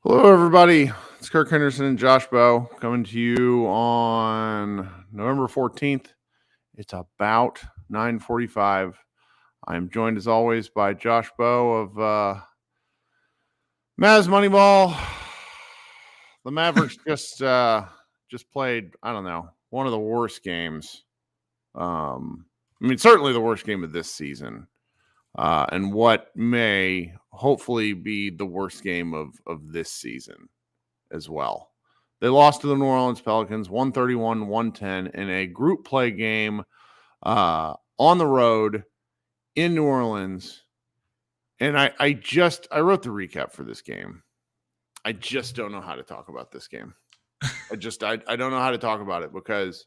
Hello, everybody. It's Kirk Henderson and Josh Bowe coming to you on November 14th. It's about 9:45. I'm joined, as always, by Josh Bowe of Mavs Moneyball. The Mavericks just played, I don't know, one of the worst games. Certainly the worst game of this season. And what may hopefully be the worst game of this season as well. They lost to the New Orleans Pelicans 131-110 in a group play game on the road in New Orleans. And I wrote the recap for this game. I just don't know how to talk about this game. I don't know how to talk about it because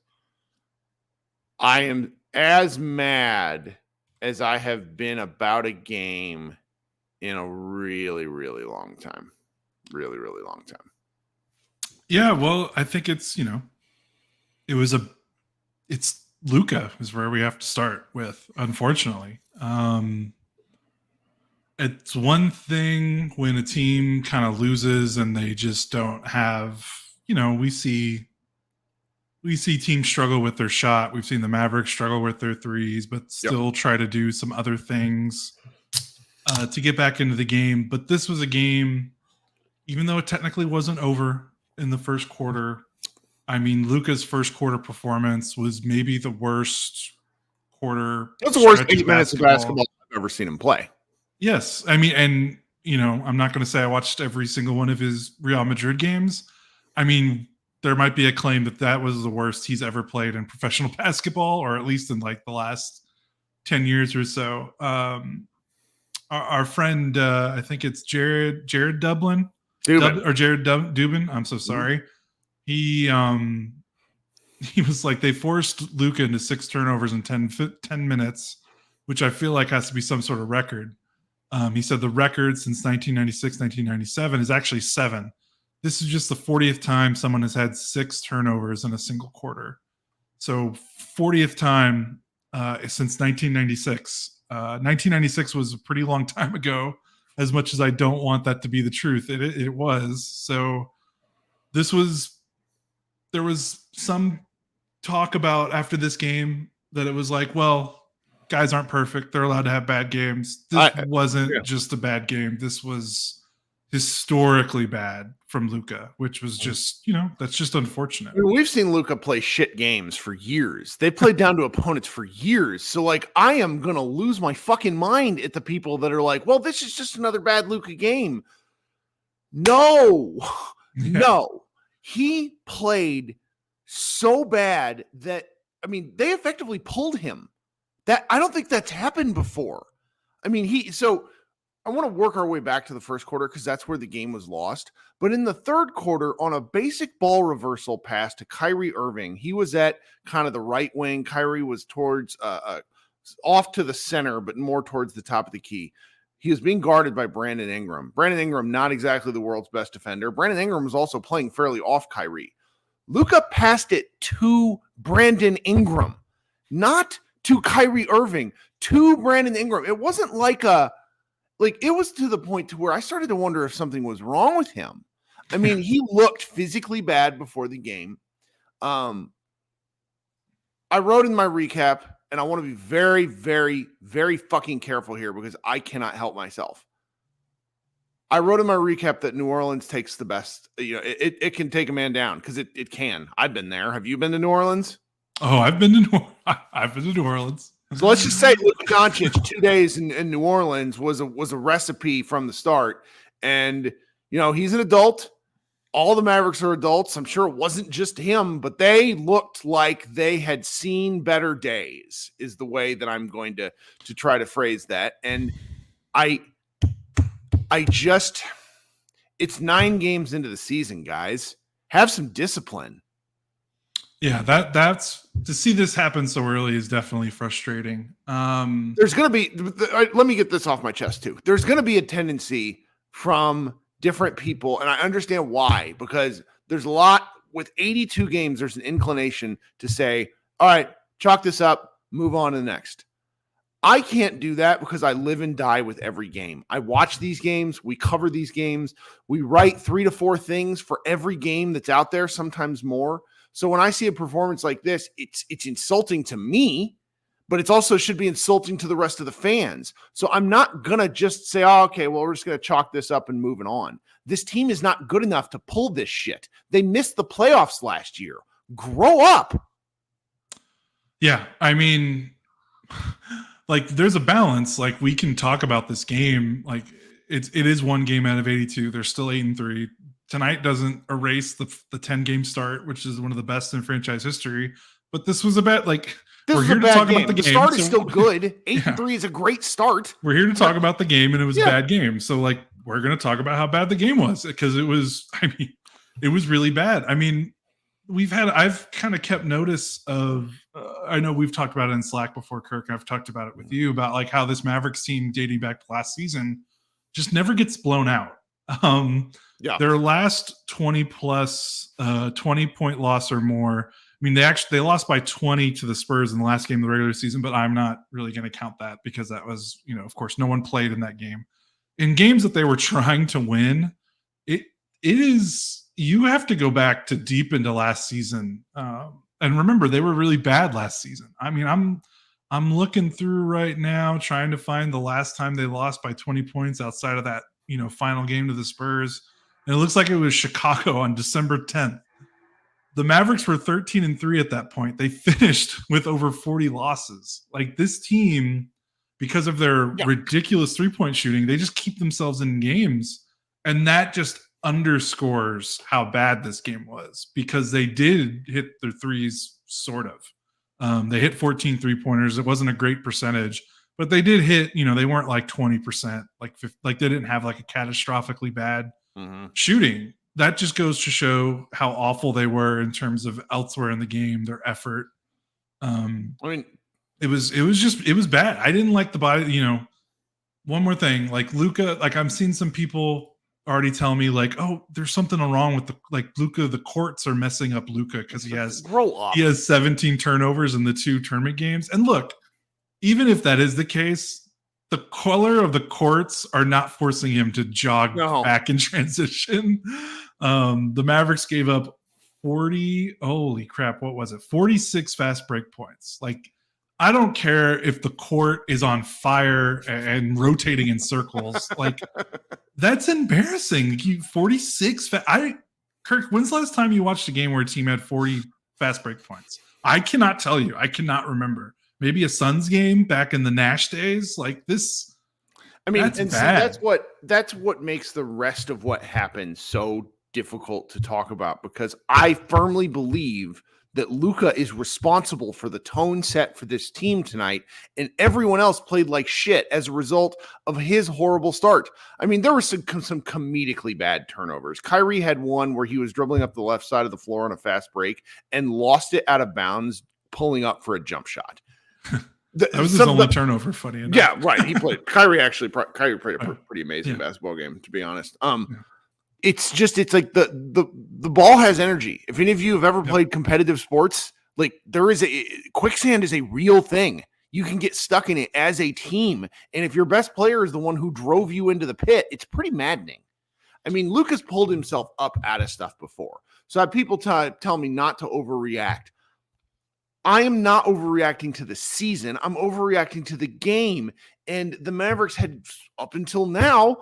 I am as mad as I have been about a game in a really, really long time. Really, really long time. Yeah, well, I think it's Luka is where we have to start with, unfortunately. It's one thing when a team kind of loses and they just don't have, we see teams struggle with their shot. We've seen the Mavericks struggle with their threes, but still try to do some other things to get back into the game. But this was a game, even though it technically wasn't over in the first quarter. I mean, Luka's first quarter performance was maybe the worst quarter. That's the worst 8 minutes of basketball I've ever seen him play. Yes. I mean, and, I'm not going to say I watched every single one of his Real Madrid games. I mean, there might be a claim that was the worst he's ever played in professional basketball, or at least in like the last 10 years or so. Our friend, I think it's Jared Dubin. I'm so sorry. He was like, they forced Luka into 6 turnovers in 10 minutes, which I feel like has to be some sort of record. He said the record since 1996, 1997 is actually 7. This is just the 40th time someone has had 6 turnovers in a single quarter. So 40th time since 1996. 1996 was a pretty long time ago, as much as I don't want that to be the truth. It was. So there was some talk about after this game that it was like, well, guys aren't perfect. They're allowed to have bad games. This wasn't just a bad game. This was historically bad from Luka, which was just, that's just unfortunate. I mean, we've seen Luka play shit games for years. They played down to opponents for years. So, like, I am going to lose my fucking mind at the people that are like, well, this is just another bad Luka game. No. He played so bad that, they effectively pulled him. I don't think that's happened before. I want to work our way back to the first quarter because that's where the game was lost. But in the third quarter, on a basic ball reversal pass to Kyrie Irving, he was at kind of the right wing. Kyrie was towards off to the center, but more towards the top of the key. He was being guarded by Brandon Ingram. Brandon Ingram, not exactly the world's best defender. Brandon Ingram was also playing fairly off Kyrie. Luka passed it to Brandon Ingram, not to Kyrie Irving, to Brandon Ingram. It wasn't like it was to the point to where I started to wonder if something was wrong with him. He looked physically bad before the game. I wrote in my recap, and I want to be very, very, very fucking careful here because I cannot help myself. I wrote in my recap that New Orleans takes the best. It can take a man down because it can. I've been there. Have you been to New Orleans? Oh, I've been to New Orleans. So let's just say Luka Doncic 2 days in New Orleans was a recipe from the start. And, he's an adult. all the Mavericks are adults. I'm sure it wasn't just him, but they looked like they had seen better days, is the way that I'm going to try to phrase that. And I just, it's 9 games into the season, guys. Have some discipline. Yeah, that's to see this happen so early is definitely frustrating. There's going to be, let me get this off my chest too. There's going to be a tendency from different people, and I understand why, because there's a lot with 82 games. There's an inclination to say, all right, chalk this up, move on to the next. I can't do that because I live and die with every game. I watch these games. We cover these games. We write 3 to 4 things for every game that's out there, sometimes more. So when I see a performance like this, it's insulting to me, but it also should be insulting to the rest of the fans. So I'm not going to just say, oh, okay, well, we're just going to chalk this up and moving on. This team is not good enough to pull this shit. They missed the playoffs last year. Grow up. Yeah, I mean, like, there's a balance. Like, we can talk about this game. Like, it is 1 game out of 82. They're still 8-3. Tonight doesn't erase the 10-game start, which is one of the best in franchise history. But this was about, like, we're here to talk about the game. The start is still good. 8-3 is a great start. We're here to talk about the game, and it was a bad game. So, like, we're going to talk about how bad the game was, because it was really bad. I mean, I've kind of kept notice of, I know we've talked about it in Slack before, Kirk, and I've talked about it with you about, like, how this Mavericks team dating back to last season just never gets blown out. Their last 20-plus 20-point loss or more. I mean, they lost by 20 to the Spurs in the last game of the regular season, but I'm not really going to count that because that was, of course, no one played in that game. In games that they were trying to win, it is, you have to go back to deep into last season. And remember, they were really bad last season. I mean, I'm looking through right now, trying to find the last time they lost by 20 points outside of that, final game to the Spurs. And it looks like it was Chicago on December 10th. The Mavericks were 13-3 at that point. They finished with over 40 losses. Like, this team, because of their ridiculous 3-point shooting, they just keep themselves in games. And that just underscores how bad this game was, because they did hit their threes, sort of. They hit 14 3-pointers. It wasn't a great percentage, but they did hit, they weren't like 20%, like they didn't have like a catastrophically bad shooting. That just goes to show how awful they were in terms of elsewhere in the game, their effort. It was bad. I didn't like the body, one more thing, like Luka, like I'm seeing some people already tell me, like, oh, there's something wrong with Luka, the courts are messing up Luka because he has 17 turnovers in the 2 tournament games. And look, even if that is the case, the color of the courts are not forcing him to jog back in transition. The Mavericks gave up 46 fast break points. Like, I don't care if the court is on fire and rotating in circles. Like, that's embarrassing. 46. Kirk, when's the last time you watched a game where a team had 40 fast break points? I cannot tell you. I cannot remember. Maybe a Suns game back in the Nash days. Like this. I mean, and see, that's what makes the rest of what happened so difficult to talk about, because I firmly believe that Luka is responsible for the tone set for this team tonight, and everyone else played like shit as a result of his horrible start. I mean, there were some comedically bad turnovers. Kyrie had one where he was dribbling up the left side of the floor on a fast break and lost it out of bounds, pulling up for a jump shot. That was his only turnover, funny enough. Yeah, right. He played. Kyrie played a pretty amazing basketball game, to be honest. It's like the ball has energy. If any of you have ever played competitive sports, like quicksand is a real thing. You can get stuck in it as a team. And if your best player is the one who drove you into the pit, it's pretty maddening. I mean, Luka's pulled himself up out of stuff before. So I have people tell me not to overreact. I am not overreacting to the season. I'm overreacting to the game. And the Mavericks had, up until now,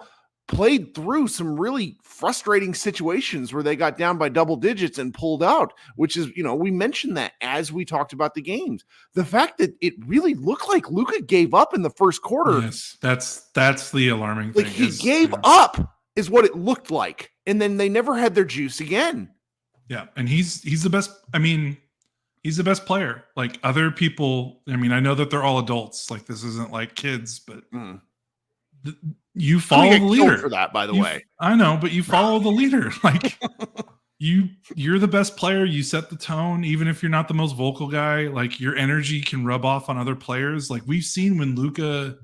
played through some really frustrating situations where they got down by double digits and pulled out, which is, we mentioned that as we talked about the games. The fact that it really looked like Luka gave up in the first quarter. Yes, that's the alarming thing. Like, he gave up. is what it looked like. And then they never had their juice again. Yeah. And he's the best. I mean, he's the best player. Like other people, I mean, I know that they're all adults. Like this isn't like kids, but you follow the leader for that, by the way. I know, but you follow the leader. Like you're the best player. You set the tone, even if you're not the most vocal guy. Like your energy can rub off on other players. Like we've seen when Luka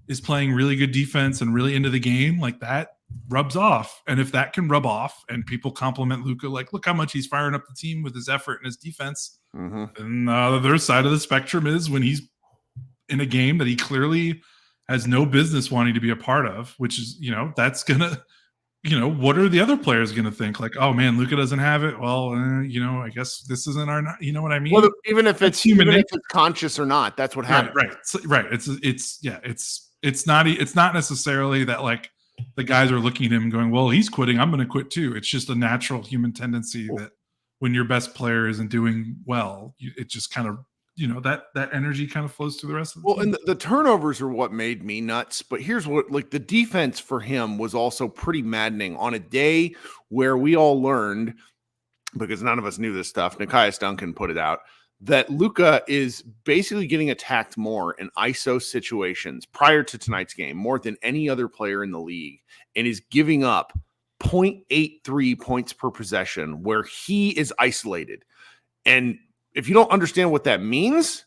is playing really good defense and really into the game, like that rubs off. And if that can rub off and people compliment Luka, like, look how much he's firing up the team with his effort and his defense. And the other side of the spectrum is when he's in a game that he clearly has no business wanting to be a part of, which is, that's going to, what are the other players going to think? Like, oh man, Luka doesn't have it. Well, I guess this isn't our, you know what I mean? Well, even if it's conscious or not, that's what happens. Right. It's not necessarily that like the guys are looking at him and going, well, he's quitting, I'm going to quit too. It's just a natural human tendency that when your best player isn't doing well, it just kind of, that energy kind of flows through the rest of the team. And the turnovers are what made me nuts. But here's what, like the defense for him was also pretty maddening on a day where we all learned, because none of us knew this stuff, Nekias Duncan put it out, that Luka is basically getting attacked more in ISO situations prior to tonight's game, more than any other player in the league, and is giving up 0.83 points per possession where he is isolated. And if you don't understand what that means,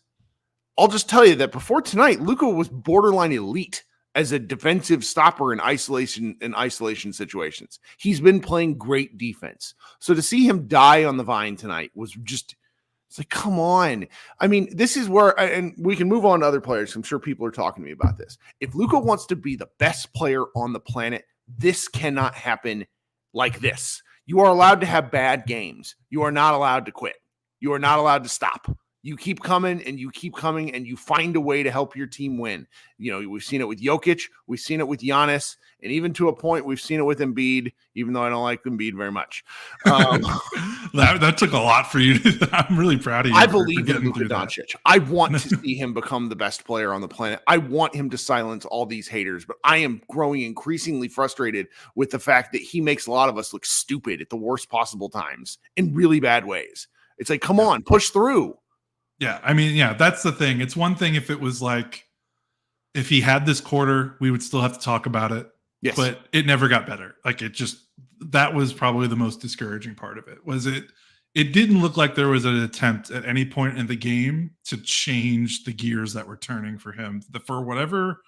I'll just tell you that before tonight, Luka was borderline elite as a defensive stopper in isolation situations. He's been playing great defense. So to see him die on the vine tonight was just, it's like, come on. I mean, this is where, and we can move on to other players. I'm sure people are talking to me about this. If Luka wants to be the best player on the planet, this cannot happen like this. You are allowed to have bad games. You are not allowed to quit. You are not allowed to stop. You keep coming and you keep coming and you find a way to help your team win. We've seen it with Jokic. We've seen it with Giannis. And even to a point, we've seen it with Embiid, even though I don't like Embiid very much. That took a lot for you. I'm really proud of you. I believe in Luka Doncic. I want to see him become the best player on the planet. I want him to silence all these haters, but I am growing increasingly frustrated with the fact that he makes a lot of us look stupid at the worst possible times in really bad ways. It's like, come on, push through. Yeah, I mean, that's the thing. It's one thing if it was like, if he had this quarter, we would still have to talk about it. Yes. But it never got better. Like that was probably the most discouraging part of it. It didn't look like there was an attempt at any point in the game to change the gears that were turning for him for whatever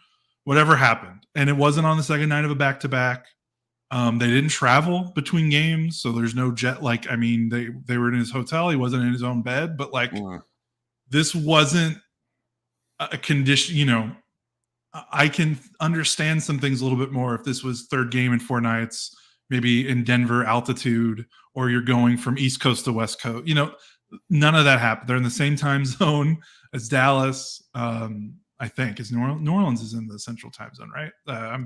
happened. And it wasn't on the second night of a back-to-back. They didn't travel between games, so there's no jet. Like, I mean, they were in his hotel. He wasn't in his own bed, but like, this wasn't a condition. I can understand some things a little bit more if this was third game in 4 nights, maybe in Denver altitude, or you're going from East Coast to West Coast. None of that happened. They're in the same time zone as Dallas. I think is New Orleans is in the Central Time Zone, right? I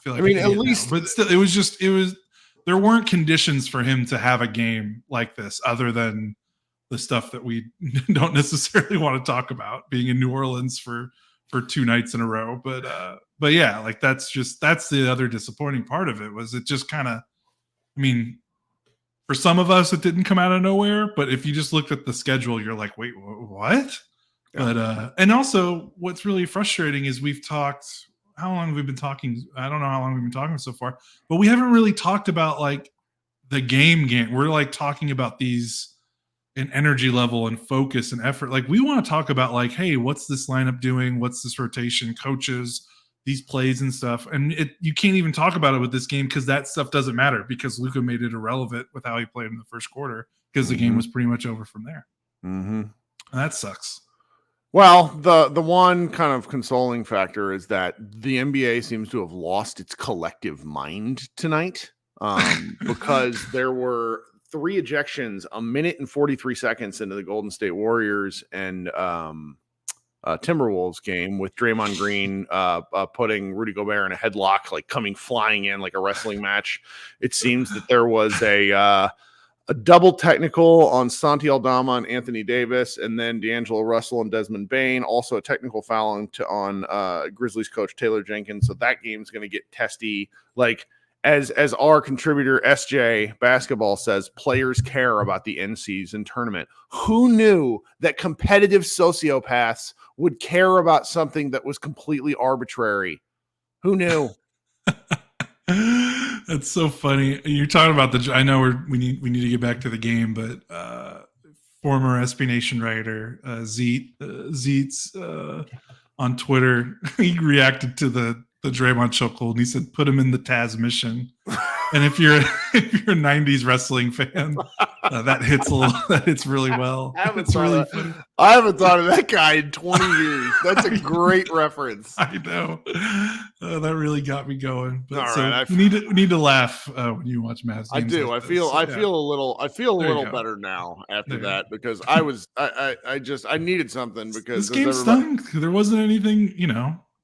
feel like at least, but still, it was. There weren't conditions for him to have a game like this, other than the stuff that we don't necessarily want to talk about, being in New Orleans for 2 nights in a row. But yeah, like that's the other disappointing part of it. Was it just kind of, I mean, for some of us, it didn't come out of nowhere. But if you just looked at the schedule, you're like, wait, what? Yeah. But and also what's really frustrating is we've talked, how long have we been talking? I don't know how long we've been talking so far, but we haven't really talked about like the game. We're like talking about these in energy level and focus and effort. Like we want to talk about like, hey, what's this lineup doing? What's this rotation, coaches, these plays and stuff. And you can't even talk about it with this game because that stuff doesn't matter because Luka made it irrelevant with how he played in the first quarter because the game was pretty much over from there. And that sucks. Well, the one kind of consoling factor is that the NBA seems to have lost its collective mind tonight because there were 3 ejections a minute and 43 seconds into the Golden State Warriors and Timberwolves game with Draymond Green putting Rudy Gobert in a headlock, like coming flying in like a wrestling match. It seems that there was a double technical on Santi Aldama and Anthony Davis, and then D'Angelo Russell and Desmond Bane. Also a technical foul on Grizzlies coach Taylor Jenkins. So that game's going to get testy. Like As our contributor SJ Basketball says, players care about the in-season tournament. Who knew that competitive sociopaths would care about something that was completely arbitrary? Who knew? That's so funny. You're talking about I know we need to get back to the game, but former SB Nation writer Zeets on Twitter, he reacted to the Draymond chokehold, and he said, "Put him in the Taz mission." And if you're a 90s wrestling fan, that hits really well. I haven't thought of that guy in 20 years. That's a great reference. I know. That really got me going. But All so right, we need to laugh when you watch Mavs games. I do. Like I feel a little better now after that because I needed something because this game stunk. There wasn't anything,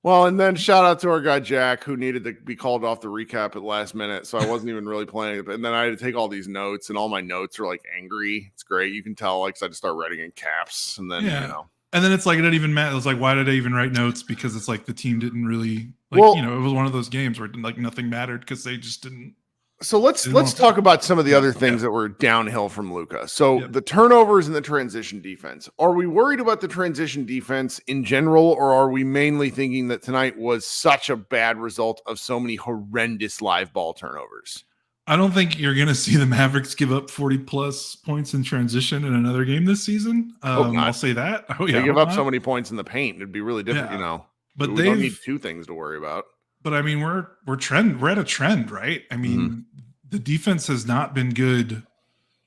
Well, and then shout out to our guy Jack, who needed to be called off the recap at last minute, so I wasn't even really playing it. And then I had to take all these notes, and all my notes are like angry. It's great, you can tell, like, 'cause I just start writing in caps, and then and then it's like it didn't even matter. It's like, why did I even write notes? Because it's like the team didn't really it was one of those games where like nothing mattered because they just didn't. So let's talk about some of the other things that were downhill from Luka. So the turnovers and the transition defense. Are we worried about the transition defense in general, or are we mainly thinking that tonight was such a bad result of so many horrendous live ball turnovers? I don't think you're going to see the Mavericks give up 40-plus points in transition in another game this season. I'll say that. They give up so many points in the paint. It'd be really difficult, But we don't need two things to worry about. But I mean, we're at a trend, right? I mean, the defense has not been good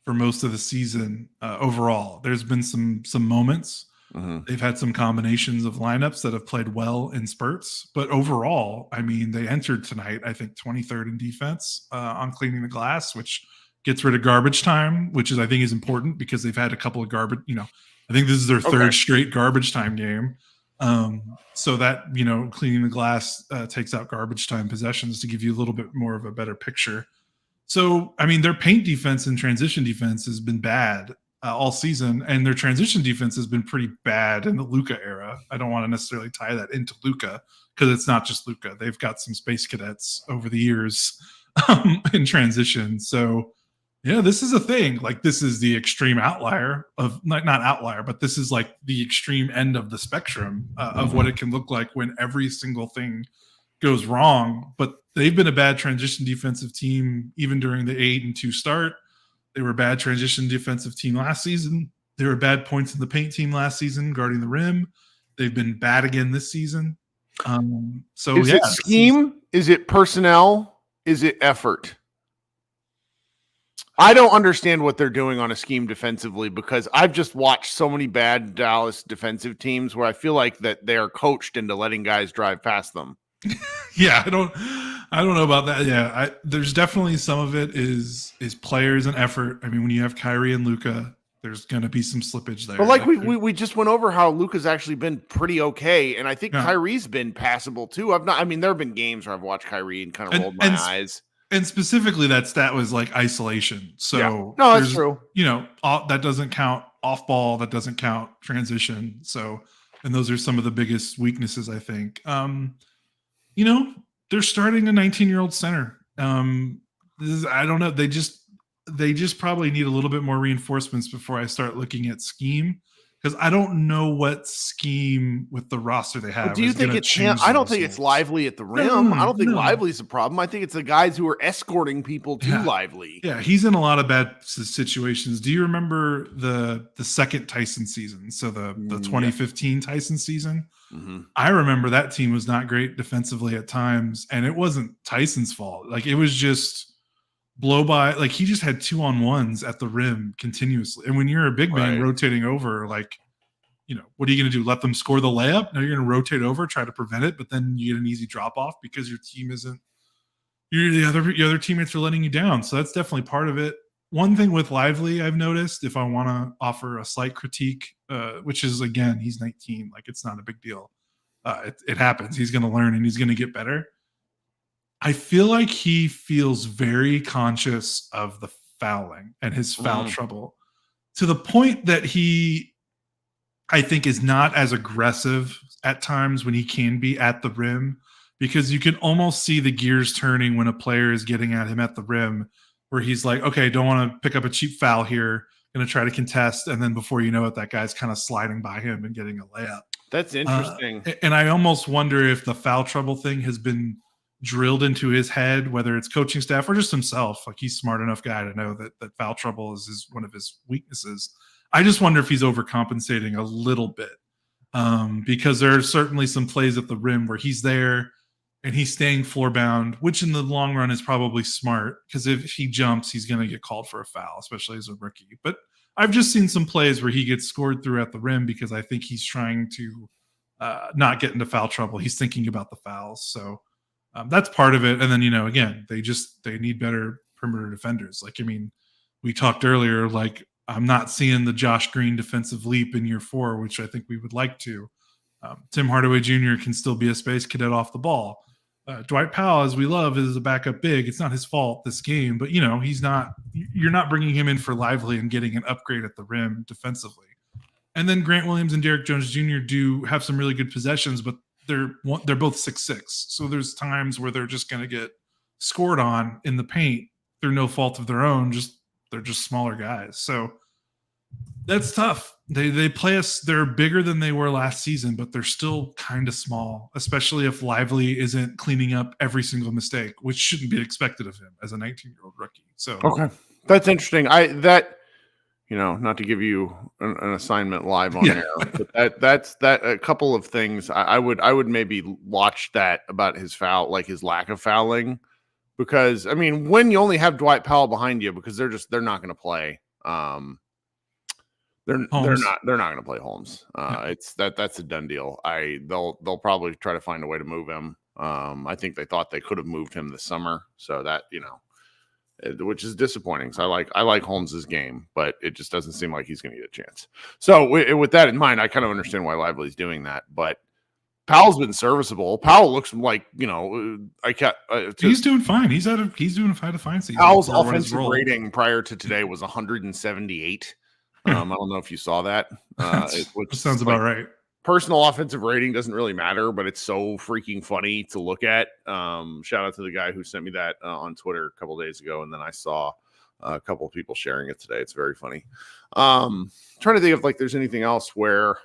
for most of the season overall. There's been some moments. They've had some combinations of lineups that have played well in spurts, but overall, I mean, they entered tonight, I think 23rd in defense on cleaning the glass, which gets rid of garbage time, which I think is important because they've had a couple of garbage, I think this is their third straight garbage time game. So that, cleaning the glass takes out garbage time possessions to give you a little bit more of a better picture. So, I mean, their paint defense and transition defense has been bad all season, and their transition defense has been pretty bad in the Luka era. I don't want to necessarily tie that into Luka because it's not just Luka. They've got some space cadets over the years in transition. So, this is a thing. Like, this is the extreme outlier of not outlier, but this is like the extreme end of the spectrum of what it can look like when every single thing goes wrong. But they've been a bad transition defensive team even during the 8-2 start. They were a bad transition defensive team last season. They were bad points in the paint team last season, guarding the rim. They've been bad again this season. Is it scheme? Is it personnel? Is it effort? I don't understand what they're doing on a scheme defensively because I've just watched so many bad Dallas defensive teams where I feel like that they are coached into letting guys drive past them. I don't know about that. Yeah, there's definitely some of it is players and effort. I mean, when you have Kyrie and Luka, there's going to be some slippage there. But like we just went over how Luka's actually been pretty okay, and I think Kyrie's been passable too. There have been games where I've watched Kyrie and kind of rolled my eyes. And specifically, that stat was like isolation. So no, that's true. That doesn't count off ball. That doesn't count transition. So, and those are some of the biggest weaknesses, I think. They're starting a 19-year-old center. I don't know. They just probably need a little bit more reinforcements before I start looking at scheme. Because I don't know what scheme with the roster they have. But do you think it's him? I don't think it's Lively at the rim. I don't think Lively's the problem. I think it's the guys who are escorting people to Lively. Yeah, he's in a lot of bad situations. Do you remember the second Tyson season? So the 2015 Tyson season? Mm-hmm. I remember that team was not great defensively at times, and it wasn't Tyson's fault. Like, it was just blow by, like he just had 2-on-1s at the rim continuously. And when you're a big man rotating over, like, what are you going to do? Let them score the layup? No, you're going to rotate over, try to prevent it, but then you get an easy drop off because your team isn't. Your other teammates are letting you down. So that's definitely part of it. One thing with Lively, I've noticed, if I want to offer a slight critique, which is, again, he's 19, like it's not a big deal. It happens. He's going to learn and he's going to get better. I feel like he feels very conscious of the fouling and his foul trouble to the point that he, I think, is not as aggressive at times when he can be at the rim because you can almost see the gears turning when a player is getting at him at the rim, where he's like, okay, don't want to pick up a cheap foul here, going to try to contest. And then before you know it, that guy's kind of sliding by him and getting a layup. That's interesting. And I almost wonder if the foul trouble thing has been drilled into his head, whether it's coaching staff or just himself. Like, he's smart enough guy to know that foul trouble is one of his weaknesses. I just wonder if he's overcompensating a little bit, because there are certainly some plays at the rim where he's there and he's staying floor bound, which in the long run is probably smart, because if he jumps, he's going to get called for a foul, especially as a rookie. But I've just seen some plays where he gets scored through at the rim because I think he's trying to not get into foul trouble. He's thinking about the fouls. So that's part of it. And then, again, they need better perimeter defenders. Like, I mean, we talked earlier, like, I'm not seeing the Josh Green defensive leap in year 4, which I think we would like to. Tim Hardaway Jr. can still be a space cadet off the ball. Dwight Powell, as we love, is a backup big. It's not his fault this game, but he's not. You're not bringing him in for Lively and getting an upgrade at the rim defensively. And then Grant Williams and Derrick Jones Jr. do have some really good possessions, but they're both 6'6", so there's times where they're just going to get scored on in the paint through no fault of their own. They're just smaller guys, so that's tough. They play us. They're bigger than they were last season, but they're still kind of small, especially if Lively isn't cleaning up every single mistake, which shouldn't be expected of him as a 19-year-old rookie. So okay, that's interesting. Not to give you an assignment live on air, but that's a couple of things I would maybe watch that about his foul, like his lack of fouling, because I mean, when you only have Dwight Powell behind you, because they're not going to play. They're not going to play Holmes. That's a done deal. They'll probably try to find a way to move him. I think they thought they could have moved him this summer, so that which is disappointing. So I like Holmes's game, but it just doesn't seem like he's going to get a chance. So with that in mind, I kind of understand why Lively's doing that, but Powell's been serviceable. Powell looks like he's doing fine. He's doing a fine season. Powell's offensive rating prior to today was 178. I don't know if you saw that. Which sounds about right. Personal offensive rating doesn't really matter, but it's so freaking funny to look at. Shout out to the guy who sent me that on Twitter a couple of days ago, and then I saw a couple of people sharing it today. It's very funny. Trying to think if there's anything else where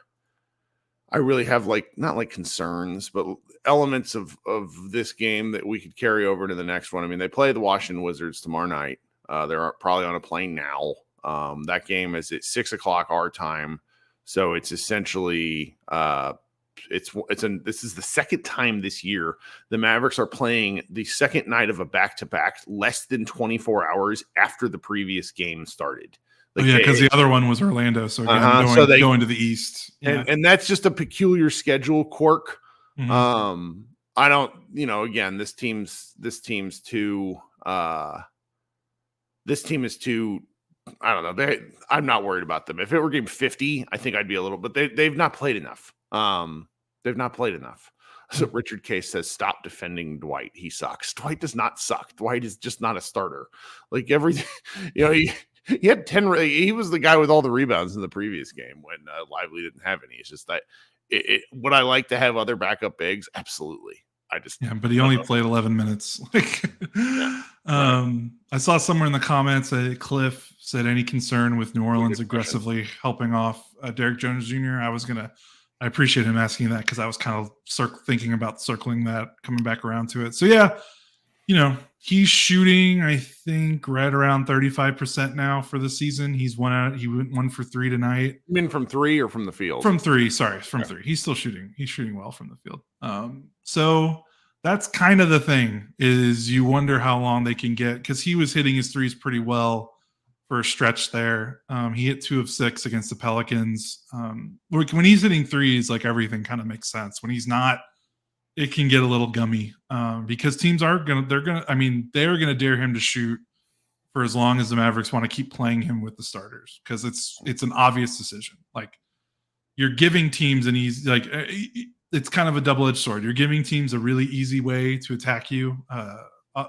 I really have not concerns, but elements of this game that we could carry over to the next one. I mean, they play the Washington Wizards tomorrow night. They're probably on a plane now. That game is at 6:00 our time, so it's essentially this is the second time this year the Mavericks are playing the second night of a back-to-back less than 24 hours after the previous game started. Because the other one was Orlando, so again, going to the East, and that's just a peculiar schedule quirk. Mm-hmm. I don't, again, this team is too. I don't know. I'm not worried about them. If it were game 50, I think I'd be a little, but they've not played enough. They've not played enough. So Richard Case says, stop defending Dwight. He sucks. Dwight does not suck. Dwight is just not a starter. Like everything, he had 10. He was the guy with all the rebounds in the previous game when Lively didn't have any. It's just that would I like to have other backup bigs? Absolutely. But he only played 11 minutes. I saw somewhere in the comments that Cliff said, any concern with New Orleans aggressively helping off Derrick Jones Jr.? I appreciate him asking that, because I was kind of thinking about circling that, coming back around to it. So he's shooting, I think, right around 35% now for the season. He went 1 for 3 tonight. You mean from 3 or from the field? From 3, sorry, from 3. He's still shooting. He's shooting well from the field. So that's kind of the thing, is you wonder how long they can get, because he was hitting his threes pretty well for a stretch there. He hit 2 of 6 against the Pelicans. When he's hitting threes, everything kind of makes sense. When he's not, it can get a little gummy, because teams they're going to dare him to shoot for as long as the Mavericks want to keep playing him with the starters, because it's an obvious decision. You're giving teams it's kind of a double-edged sword. You're giving teams a really easy way to attack you,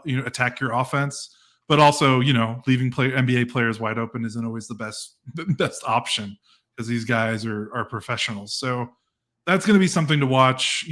attack your offense, but also, leaving NBA players wide open isn't always the best option, because these guys are professionals. So that's going to be something to watch.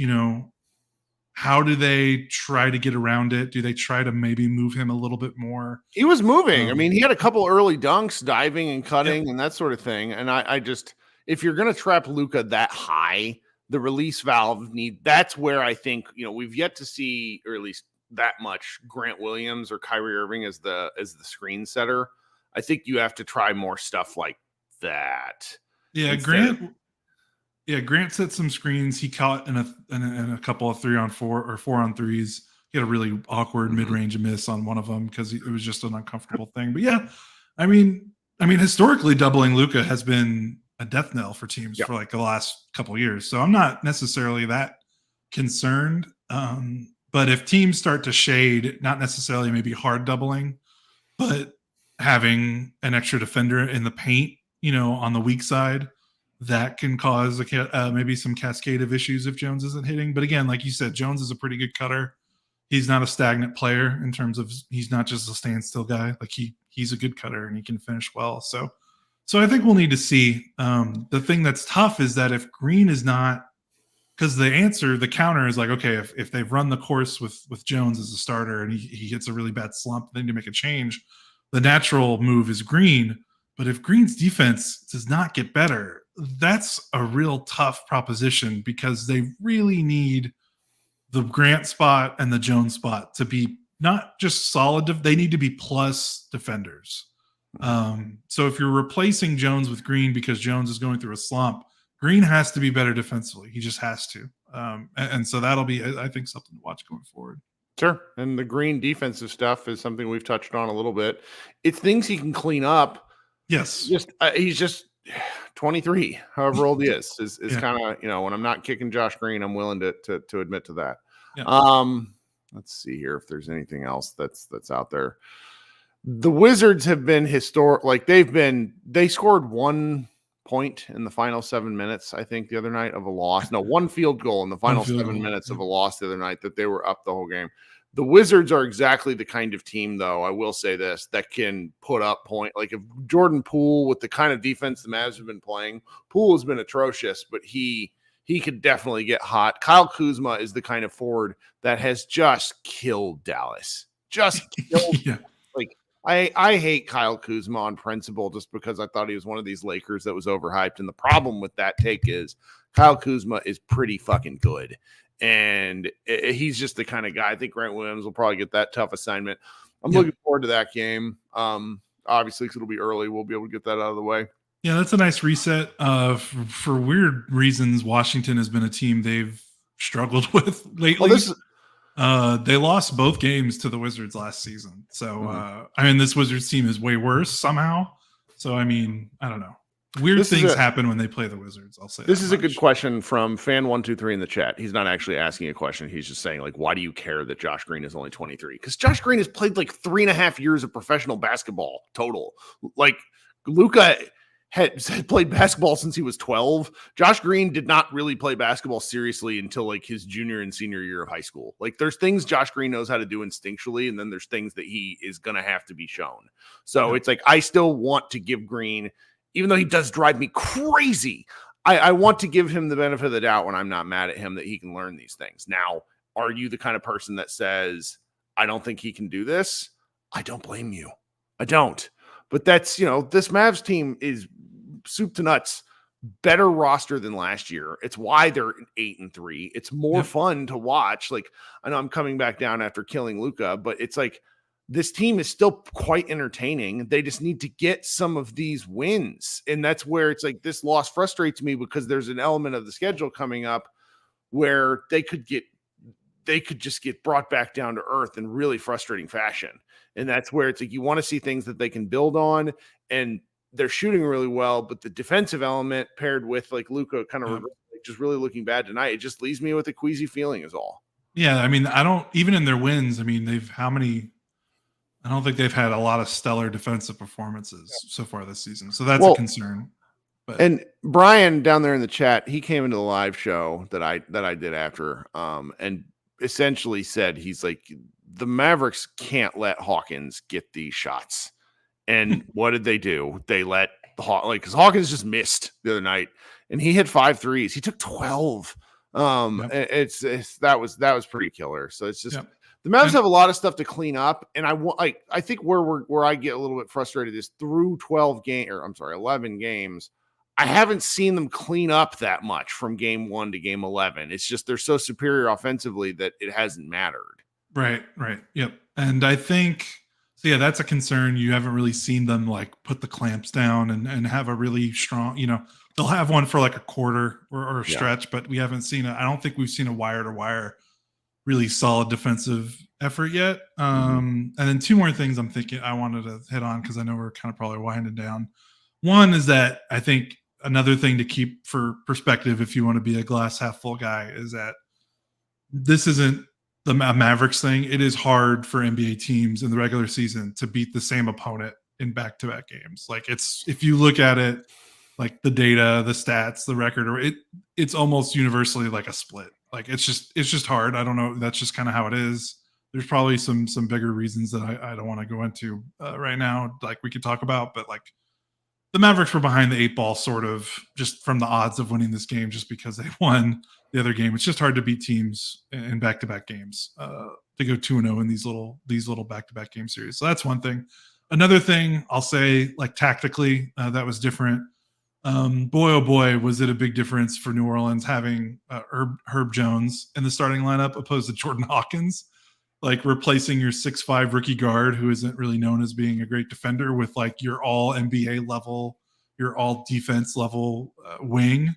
how do they try to get around it? Do they try to maybe move him a little bit more? He was moving. I mean, he had a couple early dunks, diving and cutting Yep. and that sort of thing. And I just, if you're going to trap Luka that high, the release valve that's where I think, we've yet to see, or at least that much, Grant Williams or Kyrie Irving as the screen setter. I think you have to try more stuff like that. Yeah, Grant set some screens. He caught in a couple of 3-on-4 or 4-on-3s. He had a really awkward mid-range miss on one of them because it was just an uncomfortable thing. But yeah, I mean, historically, doubling Luka has been a death knell for teams for like the last couple of years. So I'm not necessarily that concerned. But if teams start to shade, not necessarily maybe hard doubling, but having an extra defender in the paint, on the weak side, that can cause maybe some cascade of issues if Jones isn't hitting. But again, like you said, Jones is a pretty good cutter. He's not a stagnant player in terms of he's not just a standstill guy. Like he's a good cutter and he can finish well. So I think we'll need to see. The thing that's tough is that if Green is not, because the counter is like, okay, if they've run the course with Jones as a starter and he hits a really bad slump, they need to make a change. The natural move is Green. But if Green's defense does not get better, that's a real tough proposition because they really need the Grant spot and the Jones spot to be not just solid. They need to be plus defenders. So if you're replacing Jones with Green because Jones is going through a slump, Green has to be better defensively. He just has to. And so that'll be, I think, something to watch going forward. Sure. And the Green defensive stuff is something we've touched on a little bit. It's things he can clean up. Yes. He's just 23, however old he is kind of, when I'm not kicking Josh Green, I'm willing to admit to that. Yeah. Let's see here if there's anything else that's out there. The Wizards have been historic. Like they scored 1 point in the final 7 minutes, I think, the other night of a loss. No, one field goal in the final 7 minutes of a loss the other night that they were up the whole game. The Wizards are exactly the kind of team, though, I will say this, that can put up point. Like if Jordan Poole, with the kind of defense the Mavs have been playing, Poole has been atrocious, but he could definitely get hot. Kyle Kuzma is the kind of forward that has just killed Dallas. Just killed. Like I hate Kyle Kuzma on principle just because I thought he was one of these Lakers that was overhyped. And the problem with that take is Kyle Kuzma is pretty fucking good. And he's just the kind of guy. I think Grant Williams will probably get that tough assignment. I'm looking forward to that game. Obviously, because it'll be early. We'll be able to get that out of the way. Yeah, that's a nice reset. For weird reasons, Washington has been a team they've struggled with lately. They lost both games to the Wizards last season. So, this Wizards team is way worse somehow. So, I don't know. Weird things happen when they play the Wizards. I'll say this is a good question from fan123 in the chat. He's not actually asking a question. He's just saying, like, why do you care that Josh Green is only 23? Because Josh Green has played like 3.5 years of professional basketball total. Like Luka had played basketball since he was 12. Josh Green did not really play basketball seriously until like his junior and senior year of high school. Like there's things Josh Green knows how to do instinctually, and then there's things that he is going to have to be shown. So it's like, I still want to give Green, even though he does drive me crazy, I want to give him the benefit of the doubt when I'm not mad at him that he can learn these things. Now, are you the kind of person that says, I don't think he can do this? I don't blame you. I don't. But that's, this Mavs team is soup to nuts, better roster than last year. It's why they're 8-3. It's more fun to watch. Like, I know I'm coming back down after killing Luka, but it's like, this team is still quite entertaining. They just need to get some of these wins. And that's where it's like, this loss frustrates me because there's an element of the schedule coming up where they could just get brought back down to earth in really frustrating fashion. And that's where it's like, you want to see things that they can build on, and they're shooting really well, but the defensive element paired with like Luka kind of just really looking bad tonight, it just leaves me with a queasy feeling is all. Yeah. I don't, even in their wins, I don't think they've had a lot of stellar defensive performances so far this season. So that's a concern. But. And Brian down there in the chat, he came into the live show that I did after, and essentially said, he's like, the Mavericks can't let Hawkins get these shots. And what did they do? They let because Hawkins just missed the other night, and he hit 5 threes. He took 12. It's that was pretty killer. So it's just the Mavs And- have a lot of stuff to clean up, and I think where I get a little bit frustrated is through 11 games. I haven't seen them clean up that much from game 1 to game 11. It's just they're so superior offensively that it hasn't mattered. Right. Yep. And I think so. Yeah, that's a concern. You haven't really seen them like put the clamps down and have a really strong. They'll have one for like a quarter or a stretch, but we haven't seen it. I don't think we've seen a wire to wire really solid defensive effort yet. And then 2 more things I'm thinking I wanted to hit on because I know we're kind of probably winding down. One is that I think another thing to keep for perspective, if you want to be a glass half full guy, is that this isn't the Mavericks thing. It is hard for NBA teams in the regular season to beat the same opponent in back-to-back games. Like if you look at it, like the data, the stats, the record, or it's almost universally like a split. Like it's just hard. I don't know. That's just kind of how it is. There's probably some bigger reasons that I don't want to go into right now. Like we could talk about, but like the Mavericks were behind the 8 ball sort of just from the odds of winning this game, just because they won the other game. It's just hard to beat teams in back-to-back games to go 2-0 in these little back-to-back game series. So that's one thing. Another thing I'll say, like tactically, that was different. Boy, oh boy, was it a big difference for New Orleans having Herb Jones in the starting lineup opposed to Jordan Hawkins, like replacing your 6'5" rookie guard who isn't really known as being a great defender with like your all NBA level, your all defense level wing.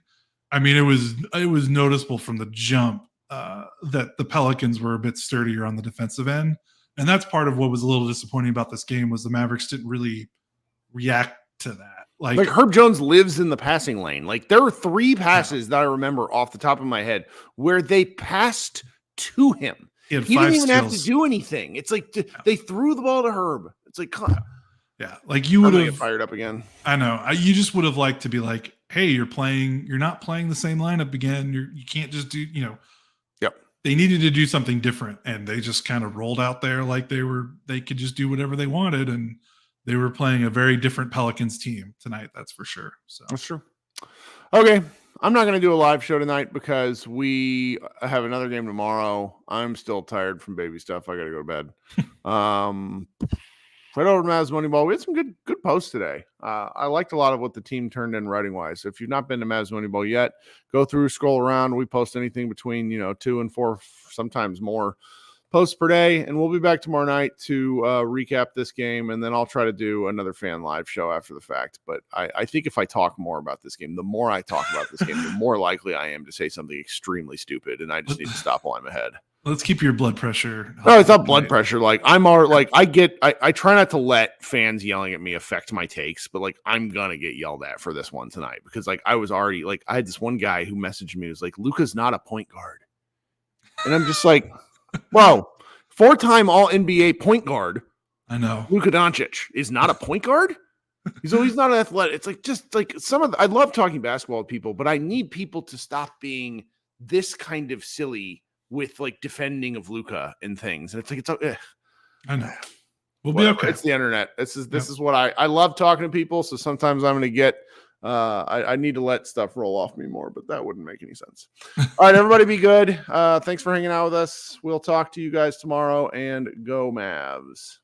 I mean, it was noticeable from the jump that the Pelicans were a bit sturdier on the defensive end. And that's part of what was a little disappointing about this game was the Mavericks didn't really react to that. Like Herb Jones lives in the passing lane. Like there are 3 passes that I remember off the top of my head where they passed to him. He didn't even have to do anything. It's like they threw the ball to Herb. It's like, yeah, like you would have fired up again. I know. You just would have liked to be like, hey, you're not playing the same lineup again. You can't just do, Yep. They needed to do something different, and they just kind of rolled out there like they could just do whatever they wanted, and they were playing a very different Pelicans team tonight. That's for sure. So that's true. Okay. I'm not going to do a live show tonight because we have another game tomorrow. I'm still tired from baby stuff. I got to go to bed. Right over to Mavs Moneyball. We had some good posts today. I liked a lot of what the team turned in writing wise. So if you've not been to Mavs Moneyball yet, go through, scroll around. We post anything between 2 and 4, sometimes more posts per day, and we'll be back tomorrow night to recap this game, and then I'll try to do another fan live show after the fact. But I think if I talk more about this game, the more I talk about this game, the more likely I am to say something extremely stupid, and I just need to stop while I'm ahead. Let's keep your blood pressure. No, it's not blood pressure. Like I try not to let fans yelling at me affect my takes, but like I'm gonna get yelled at for this one tonight because like I was already like I had this one guy who messaged me was like Luka's not a point guard, and I'm just like, whoa, 4-time All NBA point guard. I know Luka Doncic is not a point guard. He's not an athletic. It's like just like I love talking basketball with people, but I need people to stop being this kind of silly with like defending of Luka and things. And it's like, I know. We'll be okay. It's the internet. This is what I love talking to people. So sometimes I'm going to get, I need to let stuff roll off me more, but that wouldn't make any sense. All right, everybody be good. Thanks for hanging out with us. We'll talk to you guys tomorrow and go Mavs.